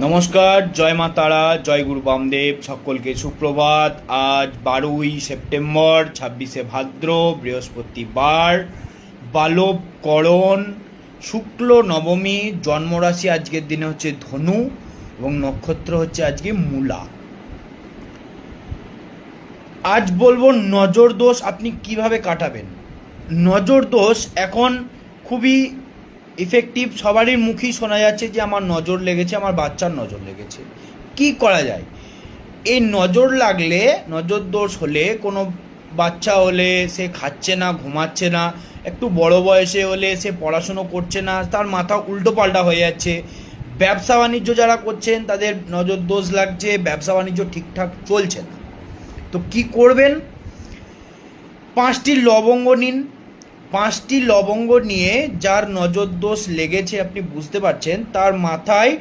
নমস্কার, জয় মা তারা, জয় গুরু বামদেব। সকলকে সুপ্রভাত। আজ 12ই সেপ্টেম্বর, 26শে ভাদ্র, বৃহস্পতিবার, বালবকরণ, শুক্ল নবমী। জন্মরাশি আজকের দিনে হচ্ছে ধনু এবং নক্ষত্র হচ্ছে আজকে মূলা। আজ বলবো নজর দোষ আপনি কিভাবে কাটাবেন। নজর দোষ এখন খুবই ইফেক্টিভ, সবারই মুখেই শোনা যাচ্ছে যে আমার নজর লেগেছে, আমার বাচ্চার নজর লেগেছে। কি করা যায়? এই নজর লাগলে, নজর দোষ হলে, কোনো বাচ্চা হলে সে খাচ্ছে না, ঘুমাচ্ছে না, একটু বড় বয়সে হলে সে পড়াশুনো করছে না, তার মাথা উল্টো পাল্টা হয়ে যাচ্ছে, ব্যবসা বাণিজ্য যারা করছেন তাদের নজর দোষ লাগছে, ব্যবসা বাণিজ্য ঠিকঠাক চলছে না। তো কি করবেন? 5টি লবঙ্গ নিন। 5টি লবঙ্গ নিয়ে যার নজর দোষ লেগেছে আপনি বুঝতে পারছেন, তার মাথায়